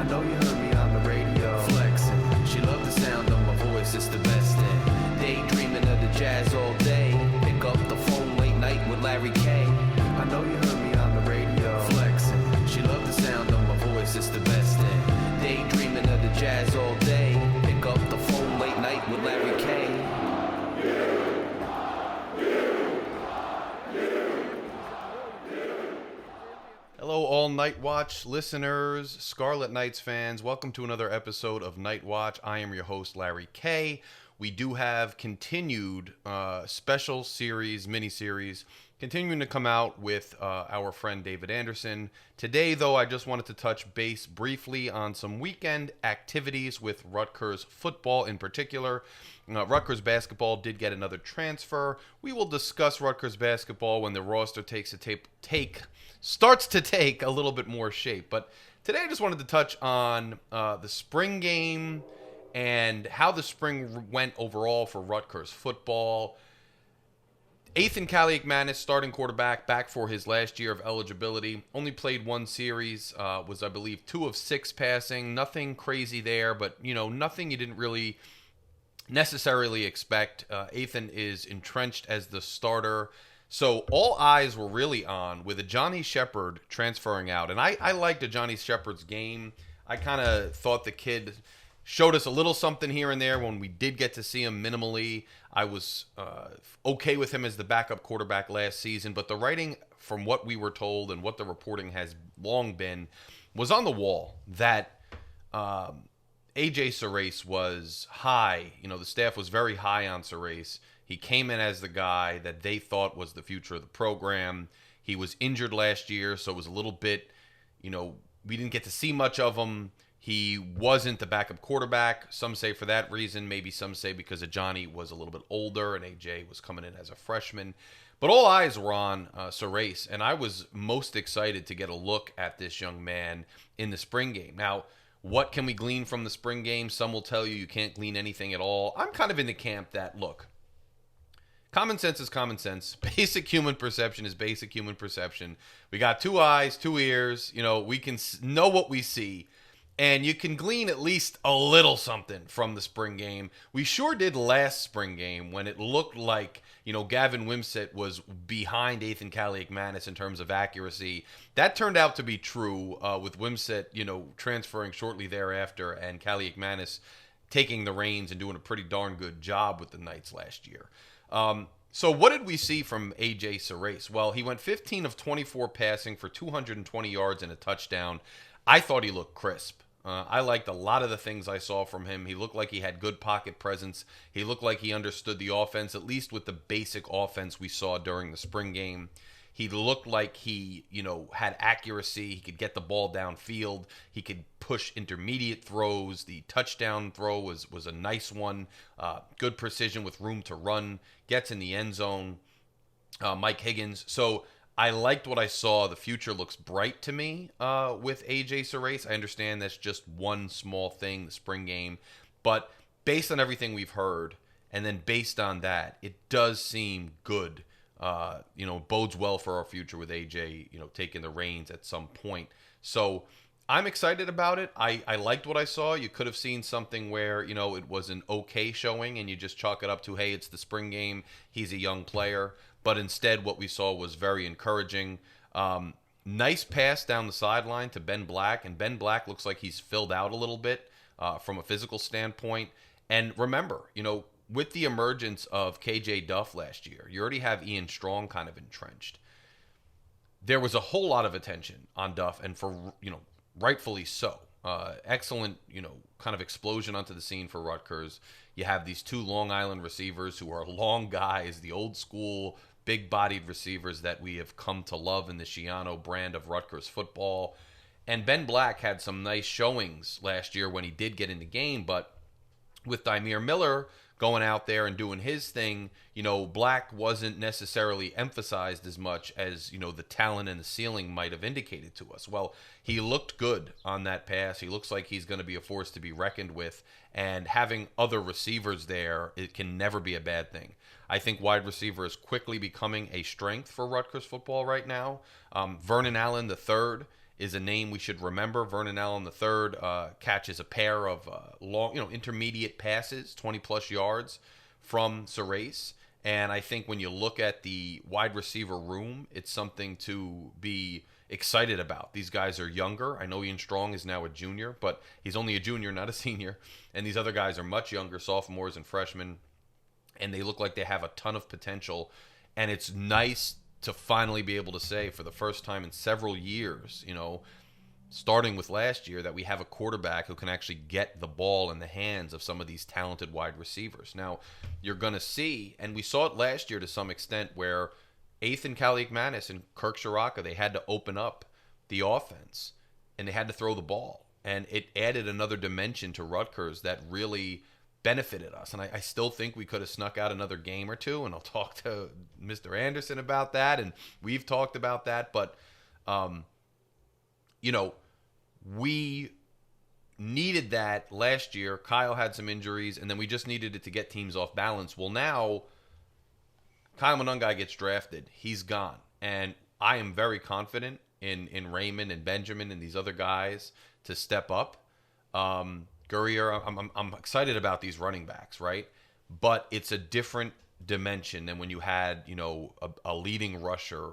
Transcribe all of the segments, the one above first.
know you heard me on the radio. Flexing, she loved the sound of my voice, it's the best thing. Daydreaming of the jazz all day. Pick up the phone late night with Larry K. I know you heard me on the radio. Flexing, she loved the sound of my voice, it's the best thing. Daydreaming of the jazz all day. Pick up the phone late night with Larry K. Hello, all Night Watch listeners, Scarlet Knights fans. Welcome to another episode of Night Watch. I am your host, Larry K. We do have continued special series, mini-series, continuing to come out with our friend David Anderson. Today, though, I just wanted to touch base briefly on some weekend activities with Rutgers football in particular. Rutgers basketball did get another transfer. We will discuss Rutgers basketball when the roster starts to take a little bit more shape. But today I just wanted to touch on the spring game and how the spring went overall for Rutgers football. Ethan Kaliakmanis, starting quarterback, back for his last year of eligibility. Only played one series, was I believe 2 of 6 passing. Nothing crazy there, but nothing you didn't really necessarily expect. Ethan is entrenched as the starter. So all eyes were really on with a Johnny Shepard transferring out. And I liked a Johnny Shepard's game. I kind of thought the kid showed us a little something here and there when we did get to see him minimally. I was okay with him as the backup quarterback last season. But the writing from what we were told and what the reporting has long been was on the wall that A.J. Surace was high. The staff was very high on Surace. He came in as the guy that they thought was the future of the program. He was injured last year, so it was a little bit, we didn't get to see much of him. He wasn't the backup quarterback. Some say for that reason. Maybe some say because Johnny was a little bit older and AJ was coming in as a freshman. But all eyes were on Surace, and I was most excited to get a look at this young man in the spring game. Now, what can we glean from the spring game? Some will tell you can't glean anything at all. I'm kind of in the camp that, look, common sense is common sense. Basic human perception is basic human perception. We got 2 eyes, 2 ears. We can know what we see. And you can glean at least a little something from the spring game. We sure did last spring game when it looked like, Gavin Wimsatt was behind Ethan Kaliakmanis in terms of accuracy. That turned out to be true with Wimsatt, transferring shortly thereafter and Kaliakmanis taking the reins and doing a pretty darn good job with the Knights last year. So what did we see from A.J. Surace? Well, he went 15 of 24 passing for 220 yards and a touchdown. I thought he looked crisp. I liked a lot of the things I saw from him. He looked like he had good pocket presence. He looked like he understood the offense, at least with the basic offense we saw during the spring game. He looked like he, had accuracy. He could get the ball downfield. He could push intermediate throws. The touchdown throw was a nice one. Good precision with room to run. Gets in the end zone. Mike Higgins. So I liked what I saw. The future looks bright to me with A.J. Surace. I understand that's just one small thing, the spring game. But based on everything we've heard, and then based on that, it does seem good. Bodes well for our future with A.J., taking the reins at some point. So I'm excited about it. I liked what I saw. You could have seen something where, it was an okay showing and you just chalk it up to, hey, it's the spring game. He's a young player. But instead, what we saw was very encouraging. Nice pass down the sideline to Ben Black. And Ben Black looks like he's filled out a little bit from a physical standpoint. And remember, with the emergence of KJ Duff last year, you already have Ian Strong kind of entrenched. There was a whole lot of attention on Duff, and for, rightfully so. Excellent, kind of explosion onto the scene for Rutgers. You have these 2 Long Island receivers who are long guys, the old school, big-bodied receivers that we have come to love in the Schiano brand of Rutgers football. And Ben Black had some nice showings last year when he did get in the game, but with Dymere Miller going out there and doing his thing, Black wasn't necessarily emphasized as much as, the talent and the ceiling might have indicated to us. Well, he looked good on that pass. He looks like he's going to be a force to be reckoned with. And having other receivers there, it can never be a bad thing. I think wide receiver is quickly becoming a strength for Rutgers football right now. Vernon Allen III is a name we should remember. Vernon Allen III catches a pair of long, intermediate passes, 20-plus yards from Serace. And I think when you look at the wide receiver room, it's something to be excited about. These guys are younger. I know Ian Strong is now a junior, but he's only a junior, not a senior. And these other guys are much younger, sophomores and freshmen. And they look like they have a ton of potential. And it's nice to finally be able to say for the first time in several years, starting with last year, that we have a quarterback who can actually get the ball in the hands of some of these talented wide receivers. Now, you're going to see, and we saw it last year to some extent, where Ethan Kaliakmanis and Kirk Shiraka, they had to open up the offense, and they had to throw the ball. And it added another dimension to Rutgers that really benefited us. And I still think we could have snuck out another game or two, and I'll talk to Mr. Anderson about that, and we've talked about that. But, we needed that last year. Kyle had some injuries, and then we just needed it to get teams off balance. Well, now Kyle Monungai gets drafted. He's gone. And I am very confident in Raymond and Benjamin and these other guys to step up. Gurrier, I'm excited about these running backs, right? But it's a different dimension than when you had, a leading rusher,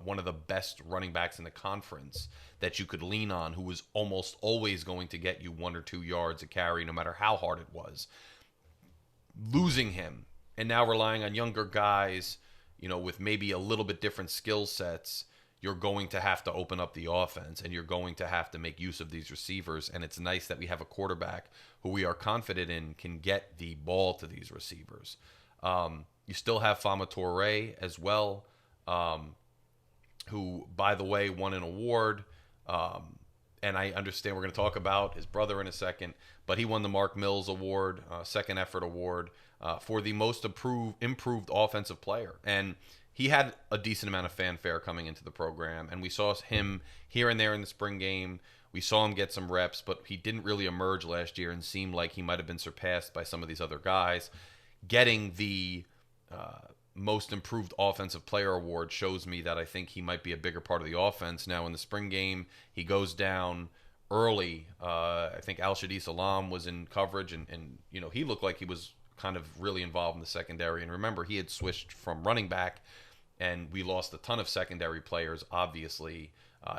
one of the best running backs in the conference that you could lean on, who was almost always going to get you 1 or 2 yards a carry, no matter how hard it was. Losing him and now relying on younger guys, with maybe a little bit different skill sets, you're going to have to open up the offense, and you're going to have to make use of these receivers. And it's nice that we have a quarterback who we are confident in can get the ball to these receivers. You still have Fama Toure as well, who, by the way, won an award. And I understand we're going to talk about his brother in a second, but he won the Mark Mills Award, second effort award, for the most improved offensive player. And he had a decent amount of fanfare coming into the program, and we saw him here and there in the spring game. We saw him get some reps, but he didn't really emerge last year and seemed like he might have been surpassed by some of these other guys. Getting the most improved offensive player award shows me that I think he might be a bigger part of the offense. Now, in the spring game, he goes down early. I think Al-Shadi Salam was in coverage, and he looked like he was kind of really involved in the secondary. And remember, he had switched from running back, and we lost a ton of secondary players, obviously,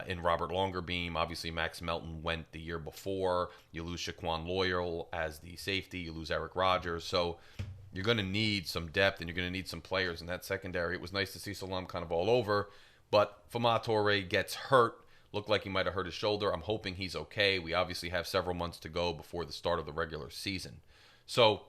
in Robert Longerbeam. Obviously, Max Melton went the year before. You lose Shaquan Loyal as the safety. You lose Eric Rogers. So you're going to need some depth, and you're going to need some players in that secondary. It was nice to see Salam kind of all over, but Fama Toure gets hurt. Looked like he might have hurt his shoulder. I'm hoping he's okay. We obviously have several months to go before the start of the regular season. So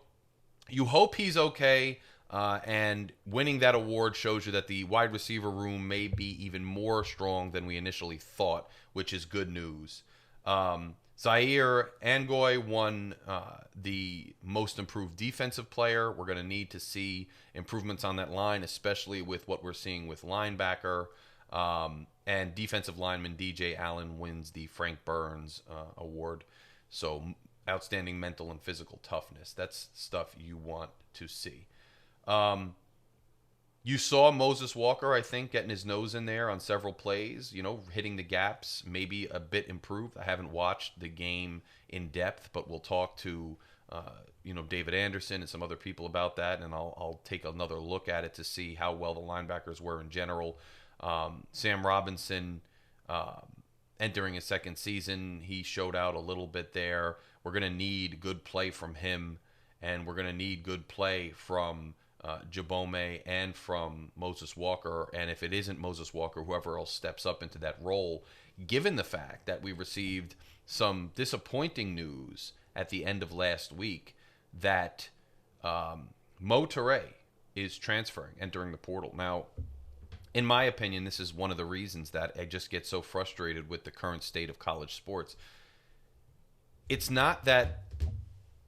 you hope he's okay, and winning that award shows you that the wide receiver room may be even more strong than we initially thought, which is good news. Zaire Angoy won the most improved defensive player. We're going to need to see improvements on that line, especially with what we're seeing with linebacker. And defensive lineman DJ Allen wins the Frank Burns award. So outstanding mental and physical toughness. That's stuff you want to see. You saw Moses Walker, I think, getting his nose in there on several plays, hitting the gaps, maybe a bit improved. I haven't watched the game in depth, but we'll talk to, David Anderson and some other people about that, and I'll take another look at it to see how well the linebackers were in general. Sam Robinson, entering his second season, he showed out a little bit there. We're going to need good play from him, and we're going to need good play from Jabome and from Moses Walker. And if it isn't Moses Walker, whoever else steps up into that role, given the fact that we received some disappointing news at the end of last week that Mo Toure is transferring, entering the portal. Now, in my opinion, this is one of the reasons that I just get so frustrated with the current state of college sports. It's not that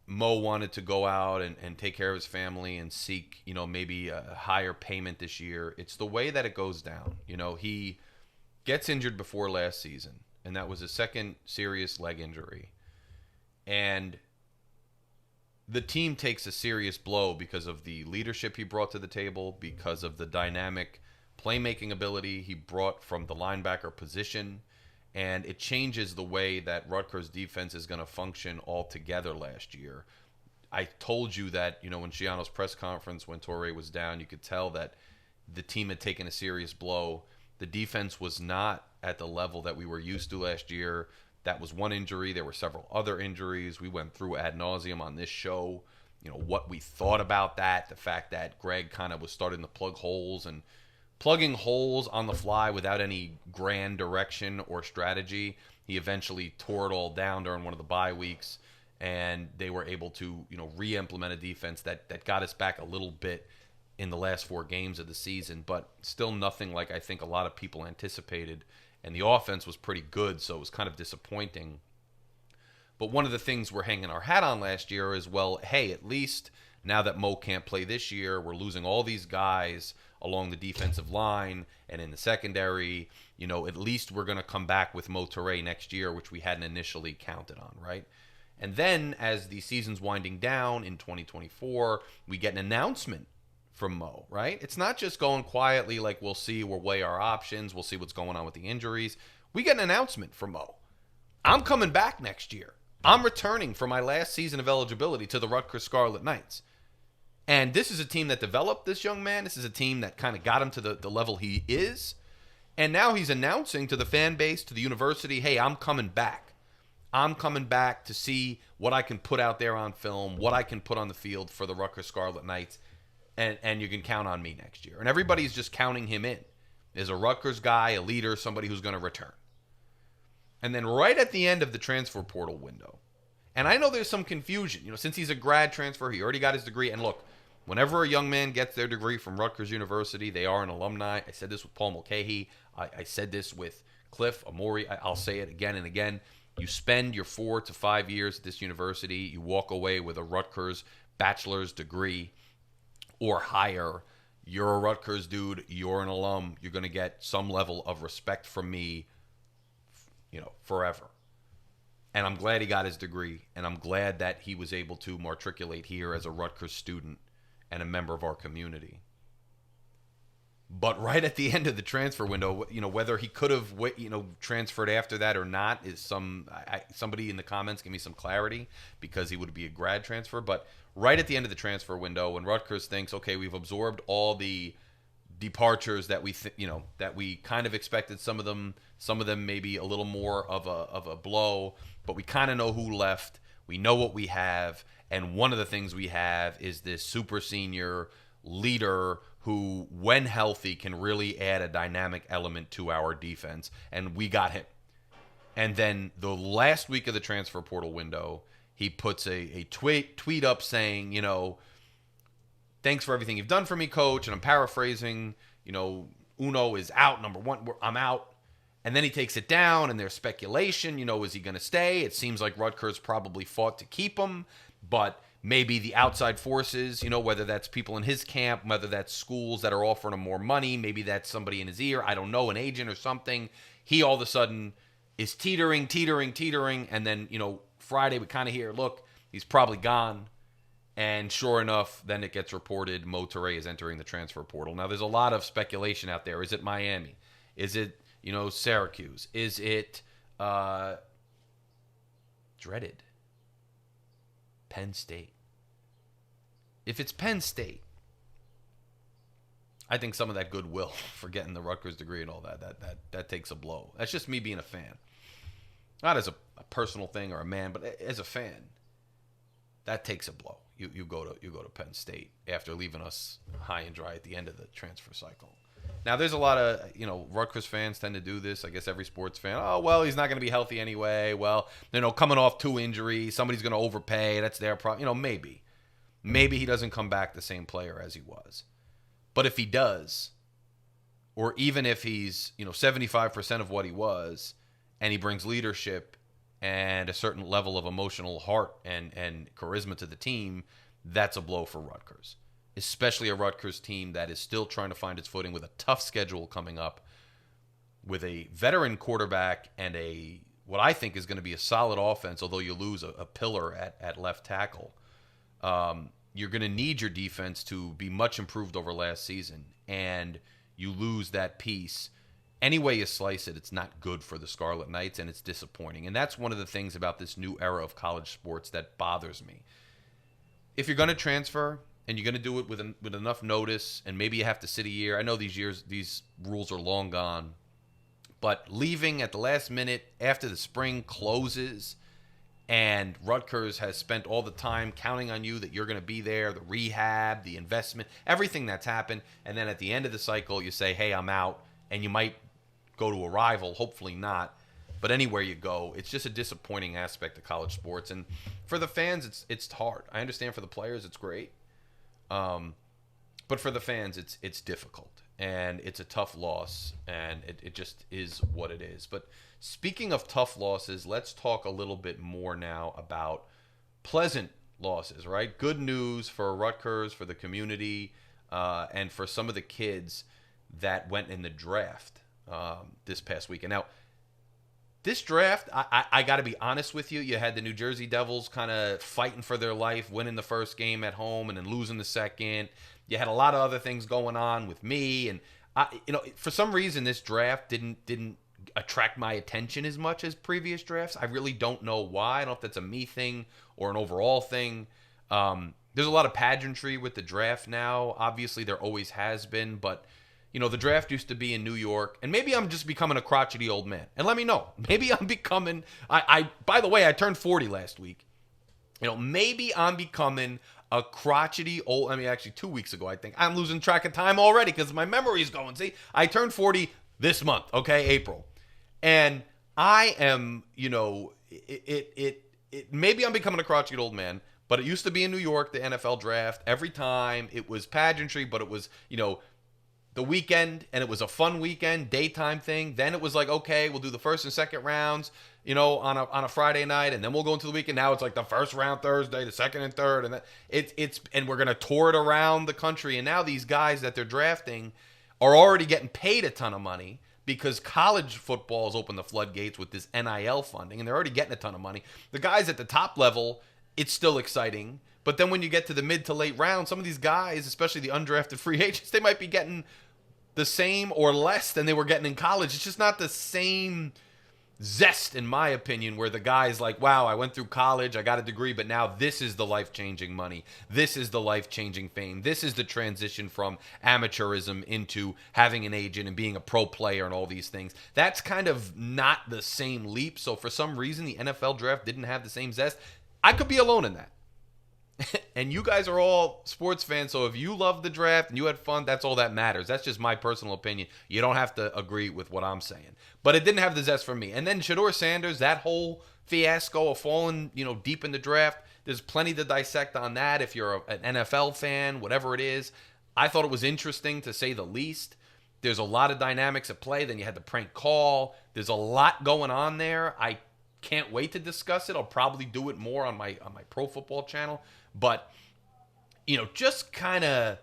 Mo wanted to go out and take care of his family and seek, maybe a higher payment this year. It's the way that it goes down. He gets injured before last season, and that was his second serious leg injury. And the team takes a serious blow because of the leadership he brought to the table, because of the dynamic playmaking ability he brought from the linebacker position. and it changes the way that Rutgers defense is going to function altogether last year. I told you that, in Schiano's press conference when Toure was down, you could tell that the team had taken a serious blow. The defense was not at the level that we were used to last year. That was one injury. There were several other injuries. We went through ad nauseum on this show, what we thought about that, the fact that Greg kind of was starting to plug holes and plugging holes on the fly without any grand direction or strategy. He eventually tore it all down during one of the bye weeks, and they were able to, re-implement a defense that got us back a little bit in the last 4 games of the season, but still nothing like I think a lot of people anticipated. And the offense was pretty good, so it was kind of disappointing. But one of the things we're hanging our hat on last year is, well, hey, at least now that Mo can't play this year, we're losing all these guys along the defensive line and in the secondary. At least we're going to come back with Mo Toure next year, which we hadn't initially counted on, right? And then as the season's winding down in 2024, we get an announcement from Mo, right? It's not just going quietly like we'll weigh our options, we'll see what's going on with the injuries. We get an announcement from Mo. I'm coming back next year. I'm returning for my last season of eligibility to the Rutgers Scarlet Knights. And this is a team that developed this young man. This is a team that kind of got him to the level he is. And now he's announcing to the fan base, to the university, hey, I'm coming back. I'm coming back to see what I can put out there on film, what I can put on the field for the Rutgers Scarlet Knights. And you can count on me next year. And everybody's just counting him in as a Rutgers guy, a leader, somebody who's going to return. And then right at the end of the transfer portal window, and I know there's some confusion, since he's a grad transfer, he already got his degree. And look, whenever a young man gets their degree from Rutgers University, they are an alumni. I said this with Paul Mulcahy. I said this with Cliff Amori. I'll say it again and again. You spend your 4 to 5 years at this university. You walk away with a Rutgers bachelor's degree or higher. You're a Rutgers dude. You're an alum. You're going to get some level of respect from me, forever. And I'm glad he got his degree, and I'm glad that he was able to matriculate here as a Rutgers student and a member of our community. But right at the end of the transfer window, whether he could have, transferred after that or not is somebody in the comments give me some clarity, because he would be a grad transfer. But right at the end of the transfer window, when Rutgers thinks, okay, we've absorbed all the departures that that we kind of expected, some of them maybe a little more of a blow, but we kind of know who left. We know what we have, and one of the things we have is this super senior leader who, when healthy, can really add a dynamic element to our defense, and we got him. And then the last week of the transfer portal window, he puts a tweet up saying, thanks for everything you've done for me, coach. And I'm paraphrasing, Uno is out, number one, I'm out. And then he takes it down, and there's speculation, is he going to stay? It seems like Rutgers probably fought to keep him, but maybe the outside forces, whether that's people in his camp, whether that's schools that are offering him more money, maybe that's somebody in his ear, I don't know, an agent or something. He all of a sudden is teetering, and then, Friday we kind of hear, look, he's probably gone. And sure enough, then it gets reported Mo Toure is entering the transfer portal. Now, there's a lot of speculation out there. Is it Miami? Is it, Syracuse? Is it dreaded Penn State? If it's Penn State, I think some of that goodwill for getting the Rutgers degree and all that takes a blow. That's just me being a fan. Not as a personal thing or a man, but as a fan, that takes a blow. You go to Penn State after leaving us high and dry at the end of the transfer cycle. Now, there's a lot of, Rutgers fans tend to do this. I guess every sports fan, oh, well, he's not going to be healthy anyway. Well, coming off 2 injuries, somebody's going to overpay. That's their problem. Maybe. Maybe he doesn't come back the same player as he was. But if he does, or even if he's, 75% of what he was, and he brings leadership and a certain level of emotional heart and charisma to the team, that's a blow for Rutgers. Especially a Rutgers team that is still trying to find its footing with a tough schedule coming up, with a veteran quarterback and what I think is going to be a solid offense, although you lose a pillar at left tackle. You're going to need your defense to be much improved over last season, and you lose that piece any way you slice it, it's not good for the Scarlet Knights, and it's disappointing. And that's one of the things about this new era of college sports that bothers me. If you're going to transfer and you're going to do it with enough notice, and maybe you have to sit a year. I know these rules are long gone, but leaving at the last minute after the spring closes, and Rutgers has spent all the time counting on you that you're going to be there, the rehab, the investment, everything that's happened, and then at the end of the cycle, you say, hey, I'm out, and you might go to a rival, hopefully not. But anywhere you go, it's just a disappointing aspect of college sports. And for the fans, it's hard. I understand for the players, it's great. But for the fans, it's difficult. And it's a tough loss. And it just is what it is. But speaking of tough losses, let's talk a little bit more now about pleasant losses, right? Good news for Rutgers, for the community, and for some of the kids that went in the draft this past weekend. Now, this draft, I got to be honest with you. You had the New Jersey Devils kind of fighting for their life, winning the first game at home and then losing the second. You had a lot of other things going on with me, and for some reason, this draft didn't attract my attention as much as previous drafts. I really don't know why. I don't know if that's a me thing or an overall thing. There's a lot of pageantry with the draft now. Obviously, there always has been, but the draft used to be in New York, and maybe I'm just becoming a crotchety old man. And let me know. Maybe I'm becoming, by the way, I turned 40 last week. Maybe I'm becoming a crotchety old, actually 2 weeks ago, I think. I'm losing track of time already because my memory is going. See, I turned 40 this month, okay, April. And I am, maybe I'm becoming a crotchety old man, but it used to be in New York, the NFL draft. Every time it was pageantry, but it was, the weekend, and it was a fun weekend, daytime thing. Then it was like, okay, we'll do the first and second rounds, on a Friday night, and then we'll go into the weekend. Now it's like the first round Thursday, the second and third, and and we're gonna tour it around the country. And now these guys that they're drafting are already getting paid a ton of money because college football has opened the floodgates with this NIL funding, and they're already getting a ton of money. The guys at the top level, it's still exciting. But then when you get to the mid to late round, some of these guys, especially the undrafted free agents, they might be getting the same or less than they were getting in college. It's just not the same zest, in my opinion, where the guy's like, wow, I went through college, I got a degree, but now this is the life-changing money. This is the life-changing fame. This is the transition from amateurism into having an agent and being a pro player and all these things. That's kind of not the same leap. So for some reason, the NFL draft didn't have the same zest. I could be alone in that. And you guys are all sports fans, so if you love the draft and you had fun, that's all that matters. That's just my personal opinion. You don't have to agree with what I'm saying. But it didn't have the zest for me. And then Toure Sanders, that whole fiasco of falling, deep in the draft, there's plenty to dissect on that if you're an NFL fan, whatever it is. I thought it was interesting, to say the least. There's a lot of dynamics at play. Then you had the prank call. There's a lot going on there. I can't wait to discuss it. I'll probably do it more on my pro football channel. But, just kind of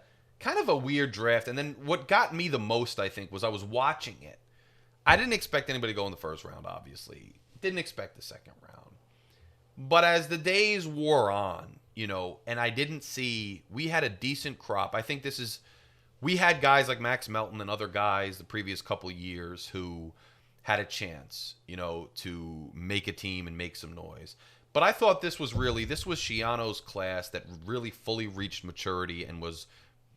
a weird draft. And then what got me the most, I think, was I was watching it. I didn't expect anybody to go in the first round, obviously. Didn't expect the second round. But as the days wore on, and I didn't see, we had a decent crop. I think we had guys like Max Melton and other guys the previous couple of years who had a chance, to make a team and make some noise. But I thought this was Schiano's class that really fully reached maturity and was,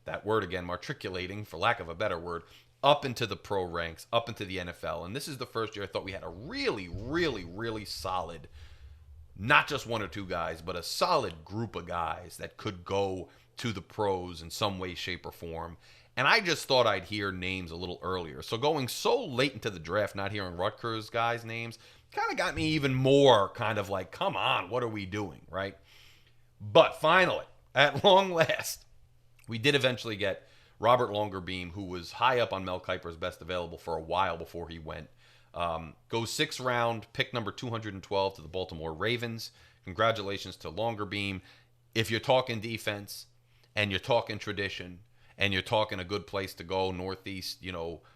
that word again, matriculating, for lack of a better word, up into the pro ranks, up into the NFL. And this is the first year I thought we had a really, really, really solid, not just one or two guys, but a solid group of guys that could go to the pros in some way, shape, or form. And I just thought I'd hear names a little earlier. So going so late into the draft, not hearing Rutgers guys' names, kind of got me even more kind of like, come on, what are we doing, right? But finally, at long last, we did eventually get Robert Longerbeam, who was high up on Mel Kiper's best available for a while before he went. Goes 6th round, pick number 212 to the Baltimore Ravens. Congratulations to Longerbeam. If you're talking defense and you're talking tradition and you're talking a good place to go, Northeast,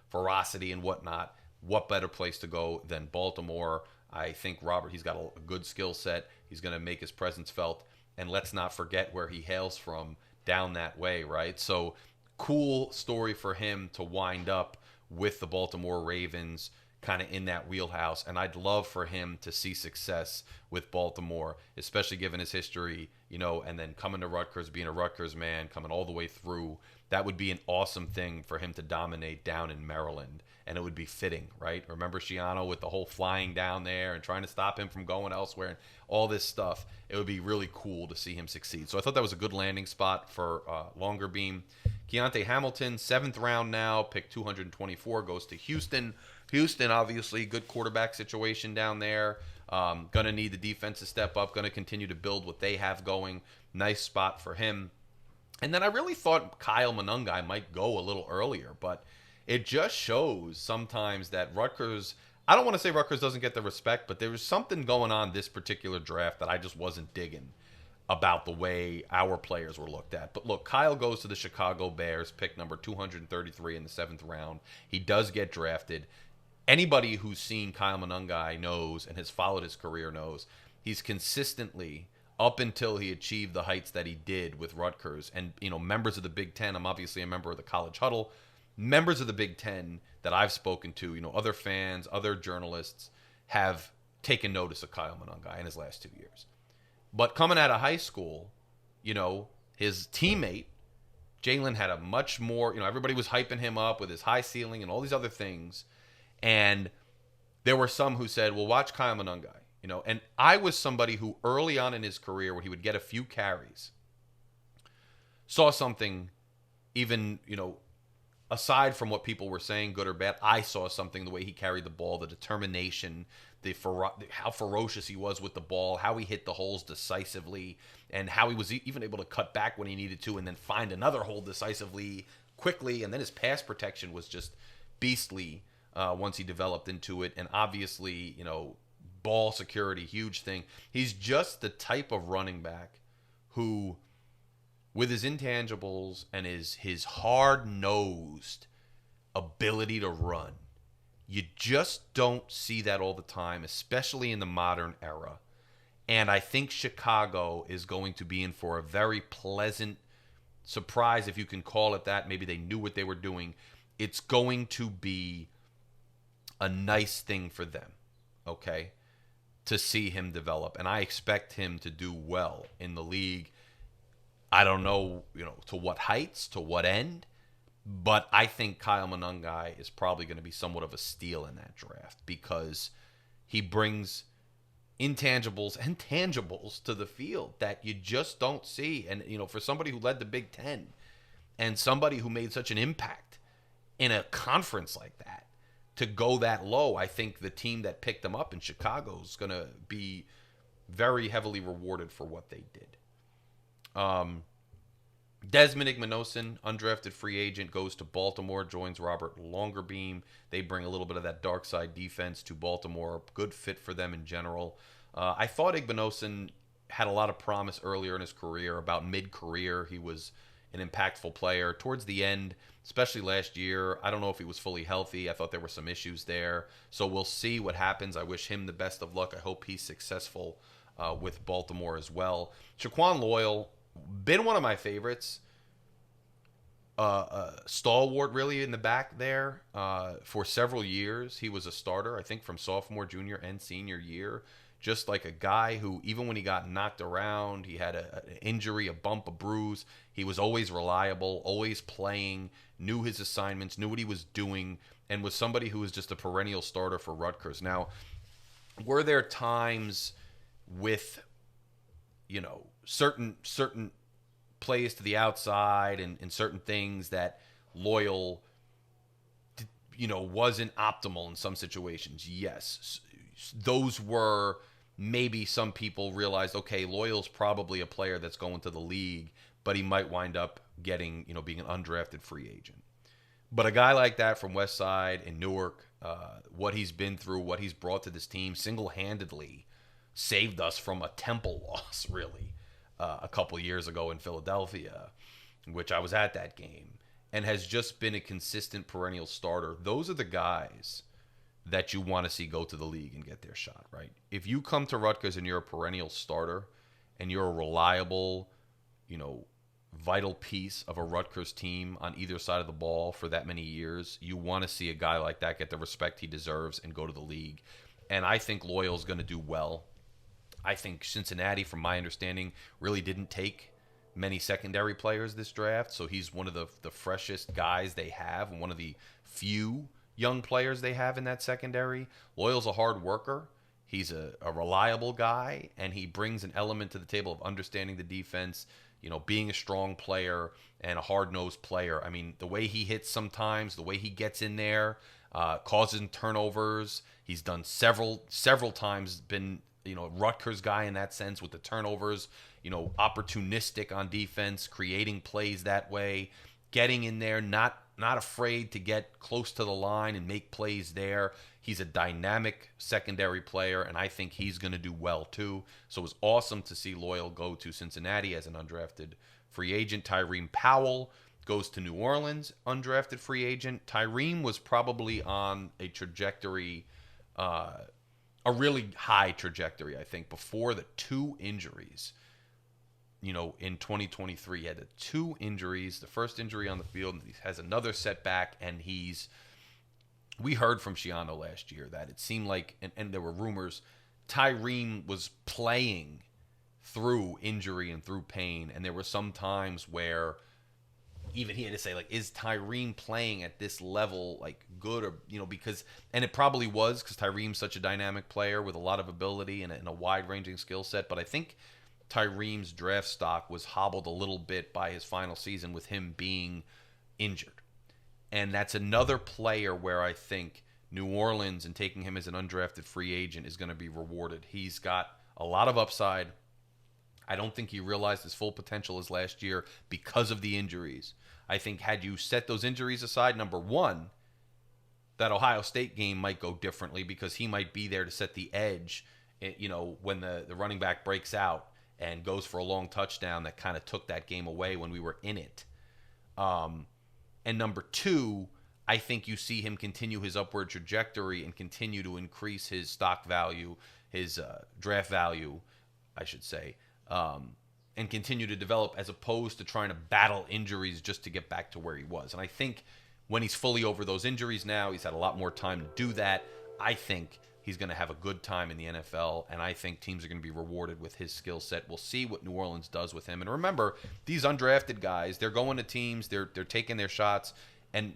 ferocity and whatnot, what better place to go than Baltimore? I think Robert, he's got a good skill set. He's going to make his presence felt. And let's not forget where he hails from, down that way, right? So cool story for him to wind up with the Baltimore Ravens, kind of in that wheelhouse. And I'd love for him to see success with Baltimore, especially given his history, and then coming to Rutgers, being a Rutgers man, coming all the way through. That would be an awesome thing for him to dominate down in Maryland. And it would be fitting, right? Remember Schiano with the whole flying down there and trying to stop him from going elsewhere and all this stuff. It would be really cool to see him succeed. So I thought that was a good landing spot for Longer Beam. Keontae Hamilton, 7th round now, pick 224, goes to Houston. Houston, obviously, good quarterback situation down there. Going to need the defense to step up, going to continue to build what they have going. Nice spot for him. And then I really thought Kyle Monangai might go a little earlier, but it just shows sometimes that Rutgers, I don't want to say Rutgers doesn't get the respect, but there was something going on this particular draft that I just wasn't digging about the way our players were looked at. But look, Kyle goes to the Chicago Bears, pick number 233 in the 7th round. He does get drafted. Anybody who's seen Kyle Monangai knows and has followed his career knows he's consistently, up until he achieved the heights that he did with Rutgers. And, members of the Big Ten, I'm obviously a member of the College Huddle, members of the Big Ten that I've spoken to, other fans, other journalists, have taken notice of Kyle Monangai in his last 2 years. But coming out of high school, his teammate, Jalen, had a much more, everybody was hyping him up with his high ceiling and all these other things. And there were some who said, well, watch Kyle Monangai. And I was somebody who early on in his career, when he would get a few carries, saw something even, aside from what people were saying, good or bad. I saw something, the way he carried the ball, the determination, how ferocious he was with the ball, how he hit the holes decisively, and how he was even able to cut back when he needed to and then find another hole decisively, quickly. And then his pass protection was just beastly once he developed into it. And obviously, ball security, huge thing. He's just the type of running back who, with his intangibles and his hard-nosed ability to run, you just don't see that all the time, especially in the modern era. And I think Chicago is going to be in for a very pleasant surprise, if you can call it that. Maybe they knew what they were doing. It's going to be a nice thing for them, okay, to see him develop. And I expect him to do well in the league. I don't know, to what heights, to what end, but I think Kyle Monangai is probably going to be somewhat of a steal in that draft because he brings intangibles and tangibles to the field that you just don't see. And, for somebody who led the Big Ten and somebody who made such an impact in a conference like that, to go that low, I think the team that picked him up in Chicago is going to be very heavily rewarded for what they did. Desmond Igmanosin, undrafted free agent, goes to Baltimore, joins Robert Longerbeam. They bring a little bit of that dark side defense to Baltimore. Good fit for them in general. I thought Igmanosin had a lot of promise earlier in his career. About mid-career, he was an impactful player. Towards the end, especially last year, I don't know if he was fully healthy. I thought there were some issues there. So we'll see what happens. I wish him the best of luck. I hope he's successful with Baltimore as well. Shaquan Loyal, been one of my favorites. Stalwart, really, in the back there for several years. He was a starter, I think, from sophomore, junior, and senior year. Just like a guy who, even when he got knocked around, he had an injury, a bump, a bruise, he was always reliable, always playing, knew his assignments, knew what he was doing, and was somebody who was just a perennial starter for Rutgers. Now, were there times with, certain plays to the outside and certain things that Loyal, wasn't optimal in some situations? Yes. Those were, maybe some people realized, okay, Loyal's probably a player that's going to the league, but he might wind up getting, being an undrafted free agent. But a guy like that from West Side in Newark, what he's been through, what he's brought to this team, single-handedly saved us from a Temple loss, really, a couple years ago in Philadelphia, which I was at that game, and has just been a consistent perennial starter. Those are the guys that you want to see go to the league and get their shot, right? If you come to Rutgers and you're a perennial starter and you're a reliable, vital piece of a Rutgers team on either side of the ball for that many years. You want to see a guy like that get the respect he deserves and go to the league. And I think Loyal's going to do well. I think Cincinnati, from my understanding, really didn't take many secondary players this draft. So he's one of the freshest guys they have and one of the few young players they have in that secondary. Loyal's a hard worker. He's a reliable guy, and he brings an element to the table of understanding the defense, being a strong player and a hard-nosed player. I mean, the way he hits sometimes, the way he gets in there, causes turnovers. He's done several times, been, Rutgers guy in that sense with the turnovers, opportunistic on defense, creating plays that way, getting in there, not afraid to get close to the line and make plays there. He's a dynamic secondary player, and I think he's going to do well too. So it was awesome to see Loyal go to Cincinnati as an undrafted free agent. Tyreme Powell goes to New Orleans, undrafted free agent. Tyreme was probably on a trajectory, a really high trajectory, I think, before the two injuries. In 2023, he had the two injuries. The first injury on the field, and he has another setback, and we heard from Shiano last year that it seemed like, and there were rumors, Tyreme was playing through injury and through pain, and there were some times where even he had to say, like, is Tyreme playing at this level, like, good, or, because, and it probably was, because Tyreme's such a dynamic player with a lot of ability and a wide-ranging skill set, but I think Tyreme's draft stock was hobbled a little bit by his final season with him being injured. And that's another player where I think New Orleans and taking him as an undrafted free agent is going to be rewarded. He's got a lot of upside. I don't think he realized his full potential as last year because of the injuries. I think had you set those injuries aside, number one, that Ohio State game might go differently because he might be there to set the edge, when the running back breaks out and goes for a long touchdown that kind of took that game away when we were in it. And number two, I think you see him continue his upward trajectory and continue to increase his stock value, his draft value, I should say, and continue to develop as opposed to trying to battle injuries just to get back to where he was. And I think when he's fully over those injuries now, he's had a lot more time to do that. I think he's going to have a good time in the NFL, and I think teams are going to be rewarded with his skill set. We'll see what New Orleans does with him. And remember, these undrafted guys, they're going to teams, they're taking their shots, and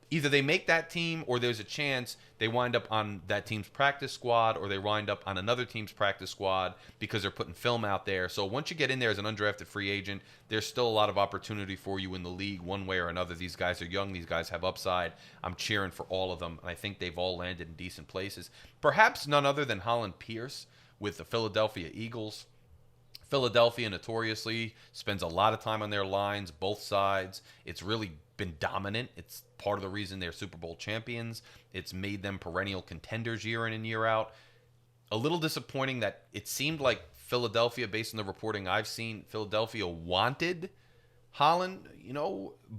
either they make that team or there's a chance they wind up on that team's practice squad or they wind up on another team's practice squad because they're putting film out there. So once you get in there as an undrafted free agent, there's still a lot of opportunity for you in the league one way or another. These guys are young. These guys have upside. I'm cheering for all of them, and I think they've all landed in decent places. Perhaps none other than Holland Pierce with the Philadelphia Eagles. Philadelphia notoriously spends a lot of time on their lines, both sides. It's really been dominant. It's part of the reason they're Super Bowl champions. It's made them perennial contenders year in and year out. A little disappointing that it seemed like Philadelphia, based on the reporting I've seen, Philadelphia wanted Holland,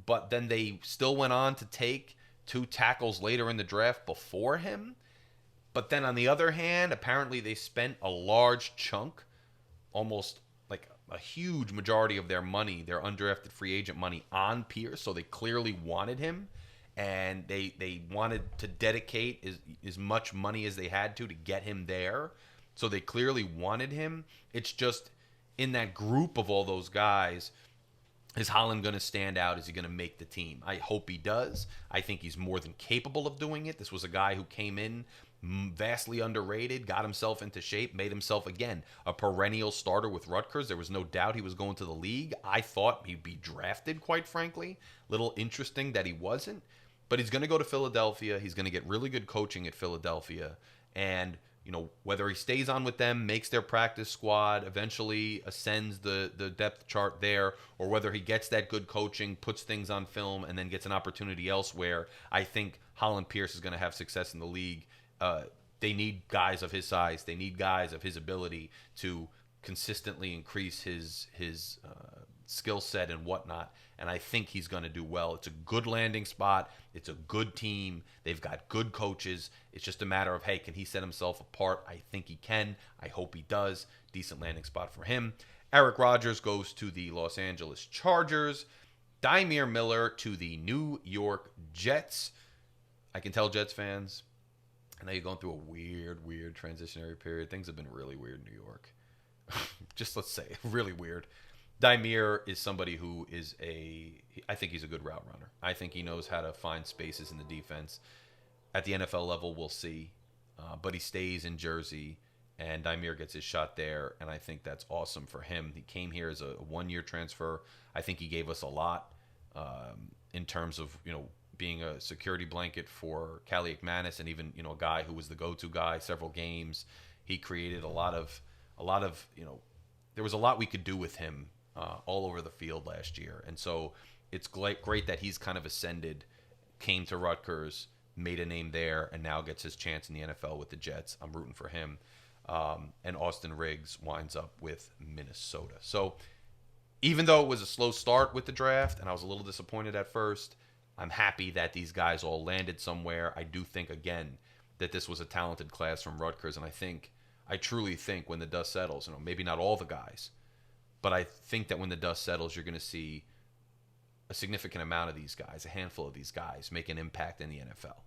but then they still went on to take two tackles later in the draft before him. But then on the other hand, apparently they spent a large chunk, almost like a huge majority of their money, their undrafted free agent money, on Pierce. So they clearly wanted him, and they wanted to dedicate as much money as they had to get him there. So they clearly wanted him. It's just in that group of all those guys, is Holland going to stand out? Is he going to make the team? I hope he does. I think he's more than capable of doing it. This was a guy who came in vastly underrated, got himself into shape, made himself, again, a perennial starter with Rutgers. There was no doubt he was going to the league. I thought he'd be drafted, quite frankly. Little interesting that he wasn't. But he's going to go to Philadelphia. He's going to get really good coaching at Philadelphia. And, whether he stays on with them, makes their practice squad, eventually ascends the depth chart there, or whether he gets that good coaching, puts things on film, and then gets an opportunity elsewhere, I think Holland Pierce is going to have success in the league. They need guys of his size. They need guys of his ability to consistently increase his skill set and whatnot. And I think he's going to do well. It's a good landing spot. It's a good team. They've got good coaches. It's just a matter of, hey, can he set himself apart? I think he can. I hope he does. Decent landing spot for him. Eric Rogers goes to the Los Angeles Chargers. Dymere Miller to the New York Jets. I can tell Jets fans, I know you're going through a weird transitionary period. Things have been really weird in New York. Just let's say, really weird. Dymere is somebody who is I think he's a good route runner. I think he knows how to find spaces in the defense. At the NFL level, we'll see. But he stays in Jersey, and Dymere gets his shot there, and I think that's awesome for him. He came here as a one-year transfer. I think he gave us a lot in terms of, being a security blanket for Callie McManus, and even, a guy who was the go-to guy several games. He created a lot of, there was a lot we could do with him all over the field last year. And so it's great that he's kind of ascended, came to Rutgers, made a name there, and now gets his chance in the NFL with the Jets. I'm rooting for him. And Austin Riggs winds up with Minnesota. So even though it was a slow start with the draft, and I was a little disappointed at first, I'm happy that these guys all landed somewhere. I do think, again, that this was a talented class from Rutgers, and I truly think when the dust settles, maybe not all the guys, but I think that when the dust settles, you're going to see a significant amount of these guys, a handful of these guys, make an impact in the NFL.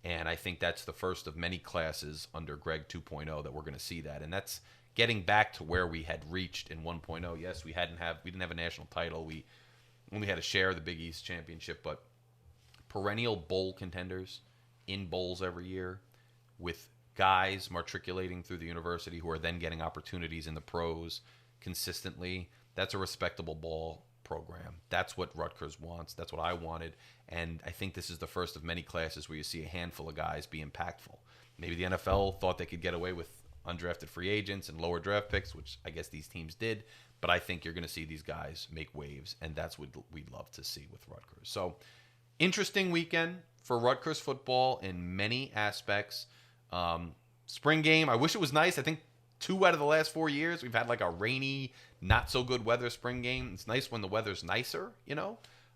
And I think that's the first of many classes under Greg 2.0 that we're going to see that. And that's getting back to where we had reached in 1.0. Yes, we didn't have a national title. We only had a share of the Big East championship, but perennial bowl contenders in bowls every year with guys matriculating through the university who are then getting opportunities in the pros consistently. That's a respectable ball program. That's what Rutgers wants. That's what I wanted. And I think this is the first of many classes where you see a handful of guys be impactful. Maybe the NFL thought they could get away with undrafted free agents and lower draft picks, which I guess these teams did. But I think you're going to see these guys make waves, and that's what we'd love to see with Rutgers. So, interesting weekend for Rutgers football in many aspects. Spring game, I wish it was nice. I think 2 out of the last 4 years, we've had like a rainy, not so good weather spring game. It's nice when the weather's nicer,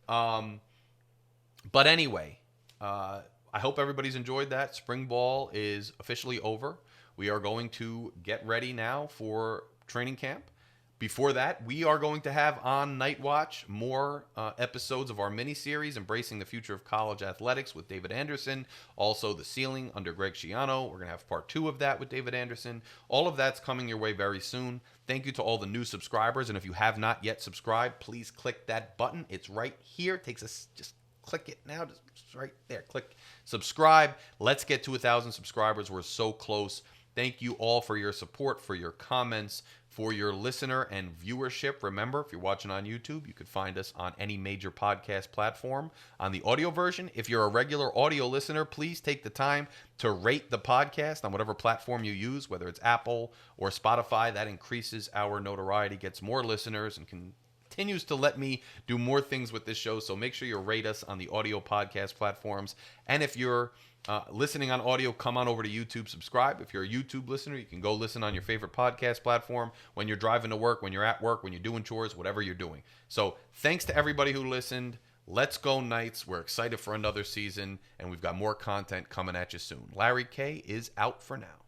But anyway, I hope everybody's enjoyed that. Spring ball is officially over. We are going to get ready now for training camp. Before that, we are going to have on Night Watch more episodes of our mini-series, Embracing the Future of College Athletics with David Anderson. Also, The Ceiling under Greg Schiano. We're going to have part 2 of that with David Anderson. All of that's coming your way very soon. Thank you to all the new subscribers. And if you have not yet subscribed, please click that button. It's right here. It takes us, just click it now. Just right there. Click subscribe. Let's get to 1,000 subscribers. We're so close. Thank you all for your support, for your comments, for your listener and viewership. Remember, if you're watching on YouTube, you could find us on any major podcast platform on the audio version. If you're a regular audio listener, please take the time to rate the podcast on whatever platform you use, whether it's Apple or Spotify. That increases our notoriety, gets more listeners, and continues to let me do more things with this show. So make sure you rate us on the audio podcast platforms. And if you're listening on audio, come on over to YouTube, subscribe. If you're a YouTube listener, you can go listen on your favorite podcast platform when you're driving to work, when you're at work, when you're doing chores, whatever you're doing. So thanks to everybody who listened. Let's go Knights. We're excited for another season, and we've got more content coming at you soon. Larry K is out for now.